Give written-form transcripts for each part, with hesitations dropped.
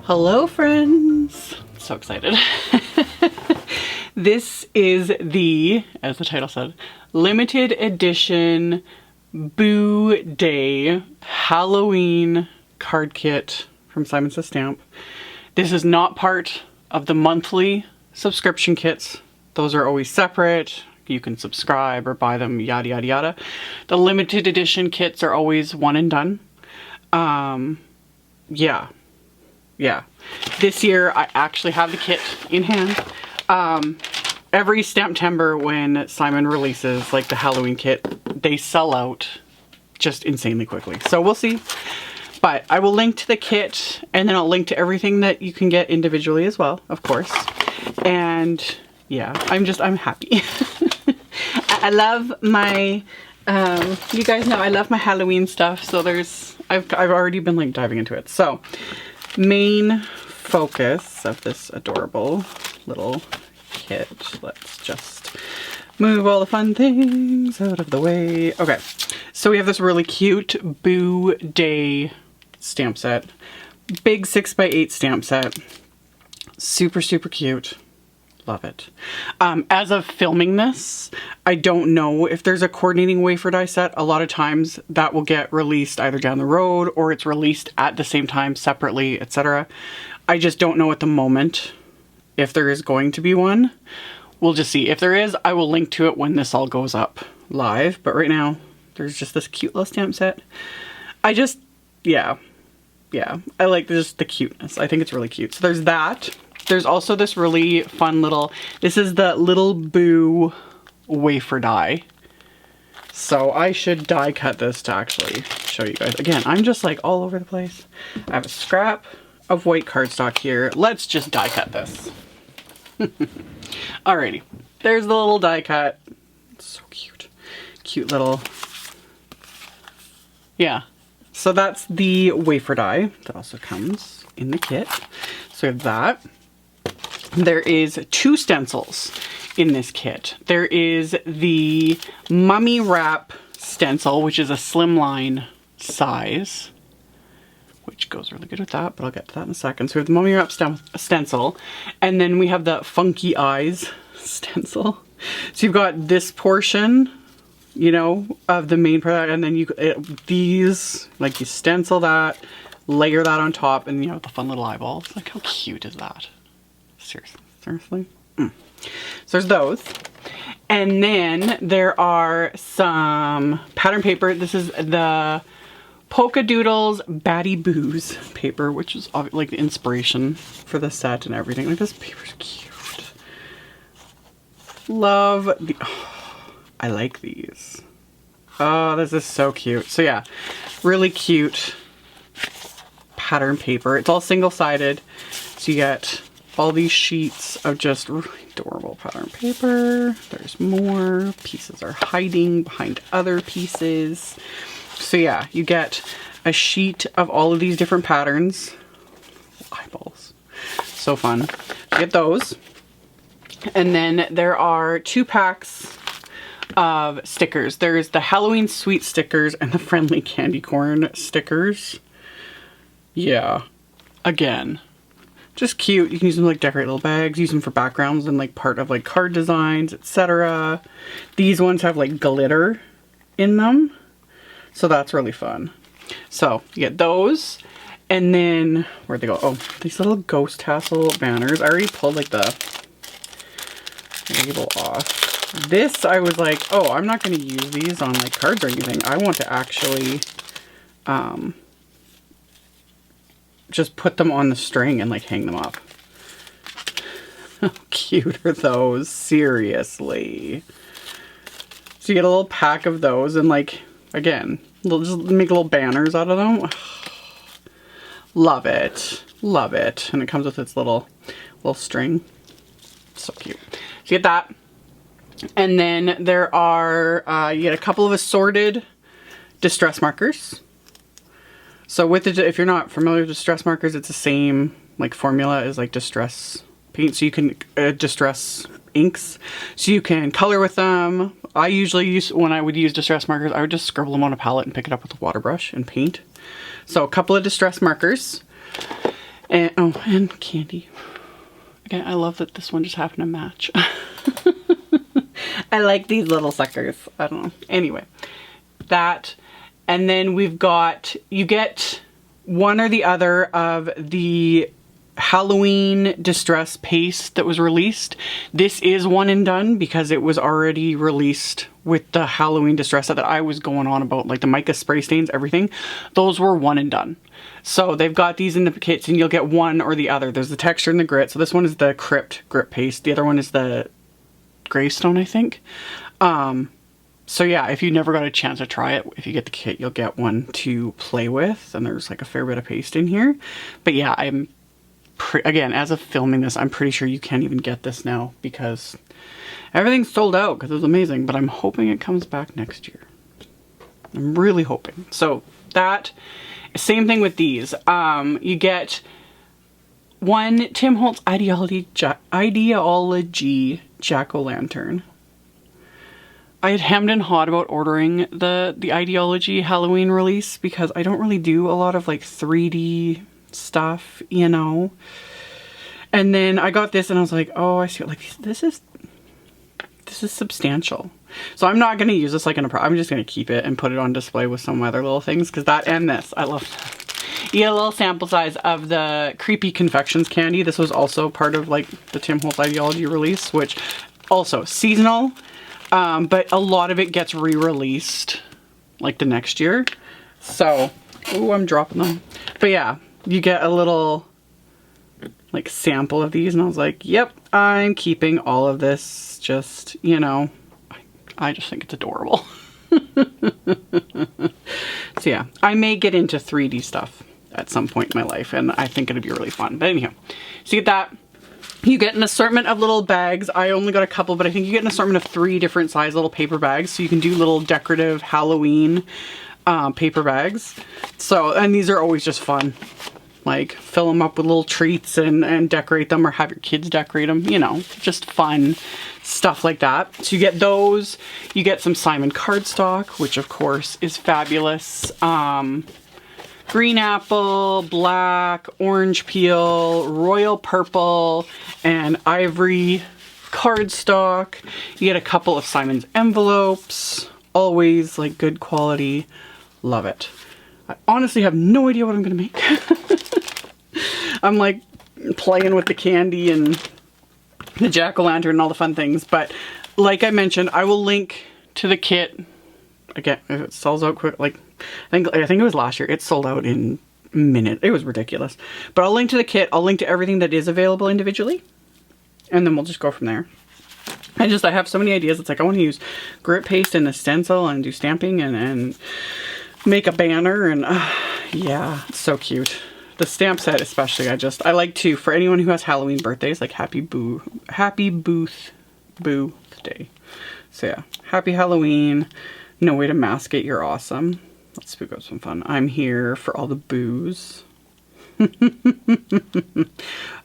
Hello friends! So excited. This is the, as the title said, limited edition Boo Day Halloween card kit from Simon Says Stamp. This is not part of the monthly subscription kits. Those are always separate. You can subscribe or buy them, yada yada yada. The limited edition kits are always one and done. Yeah. This year I actually have the kit in hand. Every Stamptember when Simon releases like the Halloween kit, they sell out just insanely quickly. So we'll see. But I will link to the kit and then I'll link to everything that you can get individually as well, of course. And yeah, I'm happy. I love my, you guys know I love my Halloween stuff. So I've already been like diving into it. So main focus of this adorable little kit. Let's just move all the fun things out of the way. Okay, so we have this really cute Boo Day stamp set. Big 6x8 stamp set. Super, super cute. Love it. As of filming this, I don't know if there's a coordinating wafer die set. A lot of times that will get released either down the road or it's released at the same time separately, etc. I just don't know at the moment if there is going to be one. We'll just see. If there is, I will link to it when this all goes up live. But right now, there's just this cute little stamp set. Yeah. I like just the cuteness. I think it's really cute. So there's that. There's also this really fun little, this is the Little Boo wafer die. So I should die cut this to actually show you guys. Again, I'm just like all over the place. I have a scrap of white cardstock here. Let's just die cut this. Alrighty, there's the little die cut. It's so cute. Cute little, yeah. So that's the wafer die that also comes in the kit. So we have that. There is 2 stencils in this kit. There is the Mummy Wrap stencil, which is a slimline size, which goes really good with that, but I'll get to that in a second. So we have the Mummy Wrap stencil, and then we have the Funky Eyes stencil. So you've got this portion, you know, of the main product, and then these, like you stencil that, layer that on top, and you know, the fun little eyeballs. Like, how cute is that? Seriously. So there's those. And then there are some pattern paper. This is the Polkadoodles BATTY Boos paper, which is like the inspiration for the set and everything. Like, this paper's cute. Love the, I like these. Oh, this is so cute. So yeah, really cute pattern paper. It's all single-sided. So you get all these sheets of just really adorable pattern paper. There's more. Pieces are hiding behind other pieces. So yeah, you get a sheet of all of these different patterns. Eyeballs. So fun. You get those. And then there are 2 packs of stickers. There's the Halloween Sweet stickers and the Friendly Candy Corn stickers. Yeah. Again, just cute. You can use them to like decorate little bags, use them for backgrounds and like part of like card designs, etc. These ones have like glitter in them, so that's really fun. So you get those, and then where'd they go? Oh, these little ghost tassel banners. I already pulled like the label off. This I was like, oh, I'm not going to use these on like cards or anything. I want to actually just put them on the string and like hang them up. How cute are those? Seriously. So you get a little pack of those and like, again, just make little banners out of them. Love it. Love it. And it comes with its little string. So cute. So you get that. And then there are, you get a couple of assorted distress markers. So with the, if you're not familiar with distress markers, it's the same like formula as like distress paint. So you can distress inks. So you can color with them. I usually use, when I would use distress markers, I would just scribble them on a palette and pick it up with a water brush and paint. So a couple of distress markers. And, oh, and candy. Again, I love that this one just happened to match. I like these little suckers. I don't know. Anyway, that. And then we've got, you get one or the other of the Halloween distress paste that was released. This is one and done because it was already released with the Halloween distress that I was going on about, like the mica spray stains, everything. Those were one and done. So they've got these in the kits and you'll get one or the other. There's the texture and the grit. So this one is the Crypt Grip Paste. The other one is the Gravestone, I think. So yeah, if you never got a chance to try it, if you get the kit, you'll get one to play with. And there's like a fair bit of paste in here. But yeah, again, as of filming this, I'm pretty sure you can't even get this now because everything's sold out because it was amazing. But I'm hoping it comes back next year. I'm really hoping. So that, same thing with these. You get one Tim Holtz Idea-ology Jack-o'-lantern. I had hemmed and hawed about ordering the Idea-ology Halloween release because I don't really do a lot of like 3D stuff, you know. And then I got this and I was like, oh, I see, like this is substantial. So I'm not going to use this like in a I'm just going to keep it and put it on display with some other little things because that and this, I love that. You get a little sample size of the Creepy Confections candy. This was also part of like the Tim Holtz Idea-ology release, which also seasonal. But a lot of it gets re-released like the next year. So, ooh, I'm dropping them. But yeah, you get a little like sample of these and I was like, yep, I'm keeping all of this. Just, you know, I just think it's adorable. So yeah, I may get into 3D stuff at some point in my life and I think it'd be really fun. But anyhow, so you get that. You get an assortment of little bags. I only got a couple, but I think you get an assortment of 3 different size little paper bags. So you can do little decorative Halloween paper bags. So, and these are always just fun. Like fill them up with little treats and decorate them or have your kids decorate them. You know, just fun stuff like that. So you get those. You get some Simon cardstock, which of course is fabulous. Green apple, black, orange peel, royal purple, and ivory cardstock. You get a couple of Simon's envelopes. Always like good quality. Love it. I honestly have no idea what I'm gonna make. I'm like playing with the candy and the jack-o'-lantern and all the fun things. But like I mentioned, I will link to the kit. Again, if it sells out quick, like I think it was last year, it sold out in a minute. It was ridiculous. But I'll link to the kit. I'll link to everything that is available individually. And then we'll just go from there. I have so many ideas. It's like I want to use grit paste and a stencil and do stamping and make a banner. And yeah, it's so cute. The stamp set especially, I like to, for anyone who has Halloween birthdays, like happy booth day. So yeah, happy Halloween. No way to mask it, you're awesome. Let's spook up some fun. I'm here for all the booze.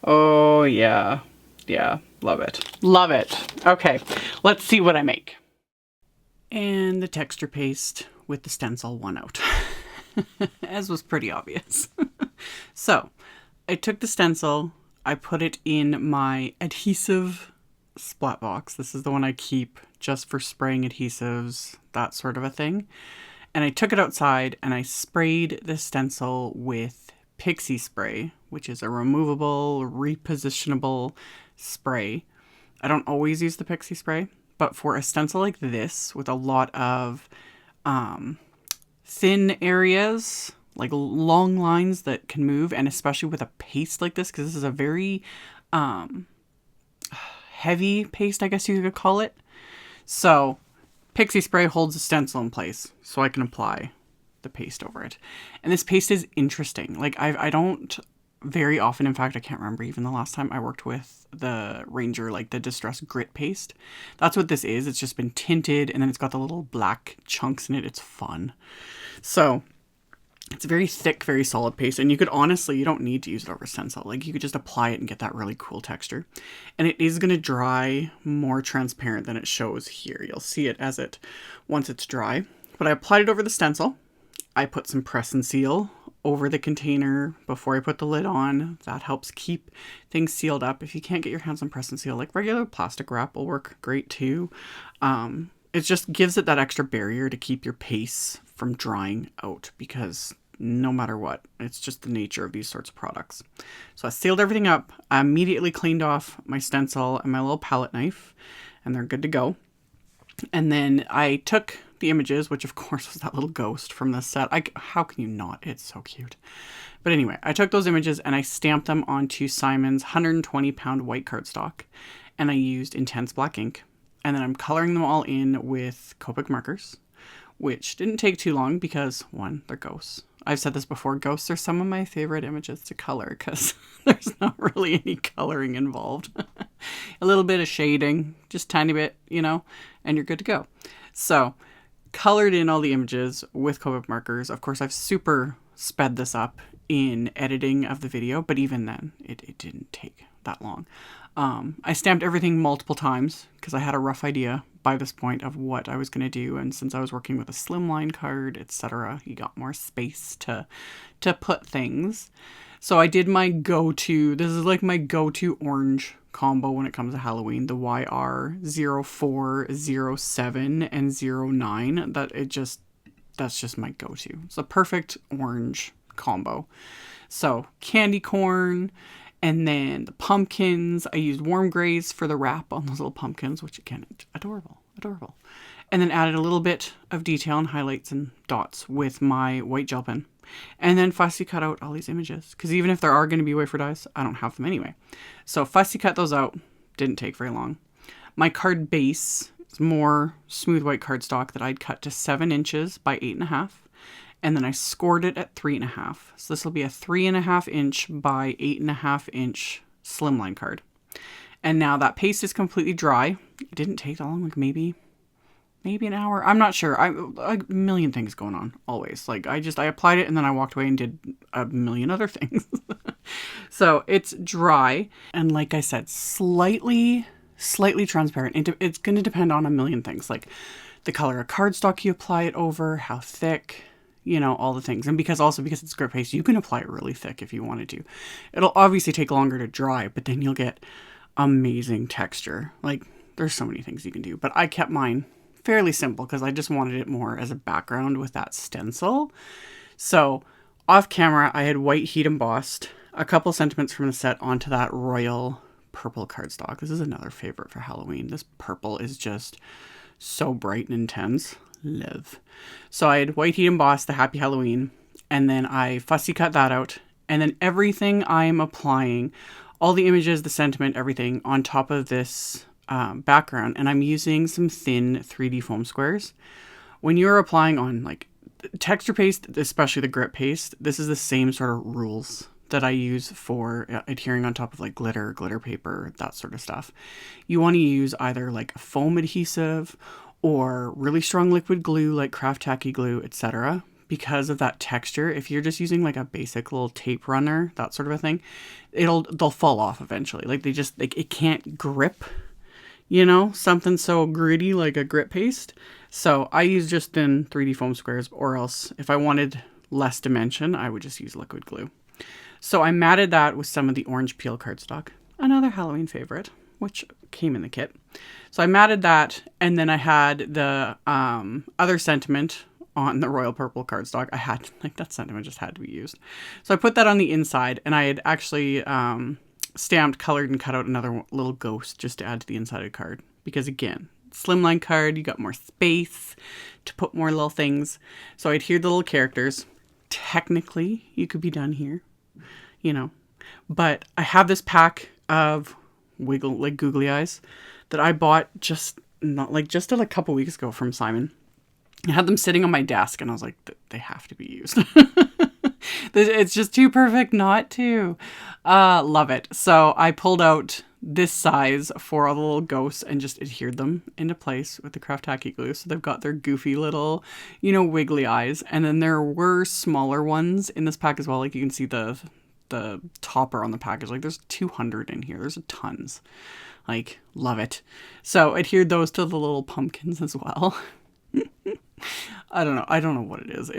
Oh yeah. Yeah, love it. Love it. Okay, let's see what I make. And the texture paste with the stencil won out. As was pretty obvious. So, I took the stencil, I put it in my adhesive splat box. This is the one I keep just for spraying adhesives, that sort of a thing. And I took it outside and I sprayed the stencil with PIXIE spray, which is a removable, repositionable spray. I don't always use the PIXIE spray, but for a stencil like this with a lot of thin areas, like long lines that can move, and especially with a paste like this, because this is a very heavy paste, I guess you could call it. So PIXIE spray holds the stencil in place so I can apply the paste over it. And this paste is interesting. Like I don't very often, in fact, I can't remember even the last time I worked with the Ranger, like the Distress Grit Paste. That's what this is. It's just been tinted and then it's got the little black chunks in it. It's fun. So it's a very thick, very solid paste. And you could honestly, you don't need to use it over stencil. Like you could just apply it and get that really cool texture. And it is going to dry more transparent than it shows here. You'll see it once it's dry. But I applied it over the stencil. I put some press and seal over the container before I put the lid on. That helps keep things sealed up. If you can't get your hands on press and seal, like regular plastic wrap will work great too. It just gives it that extra barrier to keep your paste from drying out, because no matter what, it's just the nature of these sorts of products. So I sealed everything up. I immediately cleaned off my stencil and my little palette knife, and they're good to go. And then I took the images, which of course was that little ghost from the set. How can you not? It's so cute. But anyway, I took those images and I stamped them onto Simon's 120-pound white cardstock, and I used intense black ink. And then I'm coloring them all in with Copic Markers, which didn't take too long because, one, they're ghosts. I've said this before, ghosts are some of my favorite images to color because there's not really any coloring involved. A little bit of shading, just tiny bit, you know, and you're good to go. So, colored in all the images with Copic Markers. Of course, I've super sped this up in editing of the video, but even then, it didn't take that long. I stamped everything multiple times because I had a rough idea by this point of what I was going to do, and since I was working with a Slimline card, etc., you got more space to put things. So I did my go-to, this is like my go-to orange combo when it comes to Halloween, the YR04, 07, and 09. That's just my go-to. It's a perfect orange combo. So candy corn, and then the pumpkins. I used warm grays for the wrap on those little pumpkins, which again, adorable, adorable. And then added a little bit of detail and highlights and dots with my white gel pen. And then fussy cut out all these images, because even if there are going to be wafer dies, I don't have them anyway. So fussy cut those out. Didn't take very long. My card base is more smooth white cardstock that I'd cut to 7 inches by 8.5. And then I scored it at 3.5. So this will be a 3.5 inch by 8.5 inch Slimline card. And now that paste is completely dry. It didn't take that long, like maybe an hour. I'm not sure. A million things going on always. Like I applied it and then I walked away and did a million other things. So it's dry. And like I said, slightly transparent. It's going to depend on a million things, like the color of cardstock you apply it over, how thick, you know, all the things. And because it's grit paste, you can apply it really thick if you wanted to. It'll obviously take longer to dry, but then you'll get amazing texture. Like there's so many things you can do, but I kept mine fairly simple because I just wanted it more as a background with that stencil. So off camera, I had white heat embossed a couple sentiments from the set onto that royal purple cardstock. This is another favorite for Halloween. This purple is just so bright and intense. Love. So I had white heat embossed the Happy Halloween, and then I fussy cut that out, and then everything I'm applying, all the images, the sentiment, everything on top of this background, and I'm using some thin 3D foam squares. When you're applying on like texture paste, especially the grit paste, this is the same sort of rules that I use for adhering on top of like glitter paper, that sort of stuff. You want to use either like a foam adhesive or really strong liquid glue like craft tacky glue, etc. Because of that texture. If you're just using like a basic little tape runner, that sort of a thing, they'll fall off eventually. Like it can't grip, you know, something so gritty like a grit paste. So I use just thin 3D foam squares, or else if I wanted less dimension, I would just use liquid glue. So I matted that with some of the orange peel cardstock, another Halloween favorite, which came in the kit. So I matted that, and then I had the other sentiment on the royal purple cardstock. I had, like, that sentiment just had to be used. So I put that on the inside, and I had actually stamped, colored, and cut out another little ghost just to add to the inside of the card. Because again, Slimline card, you got more space to put more little things. So I adhered the little characters. Technically, you could be done here, you know. But I have this pack of googly eyes that I bought just a couple weeks ago from Simon. I had them sitting on my desk and I was like, they have to be used. It's just too perfect not to. Love it. So I pulled out this size for all the little ghosts and just adhered them into place with the craft tacky glue. So they've got their goofy little, you know, wiggly eyes. And then there were smaller ones in this pack as well. Like you can see the topper on the package. Like there's 200 in here. There's tons. Like, love it. So adhered those to the little pumpkins as well. I don't know what it is.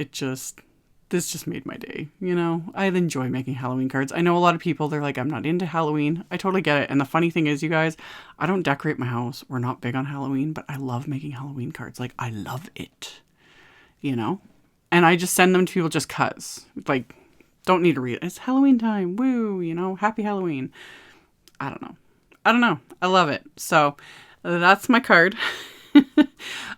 this just made my day, you know? I enjoy making Halloween cards. I know a lot of people, they're like, I'm not into Halloween. I totally get it. And the funny thing is, you guys, I don't decorate my house. We're not big on Halloween, but I love making Halloween cards. Like, I love it, you know? And I just send them to people just 'cause. Like, don't need to read it. It's Halloween time. Woo, you know? Happy Halloween. I don't know. I love it. So that's my card.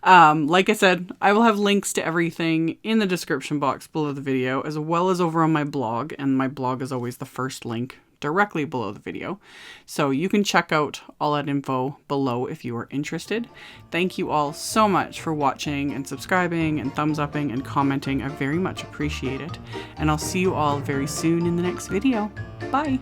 Like I said, I will have links to everything in the description box below the video, as well as over on my blog, and my blog is always the first link directly below the video. So you can check out all that info below if you are interested. Thank you all so much for watching and subscribing and thumbs upping and commenting. I very much appreciate it. And I'll see you all very soon in the next video. Bye!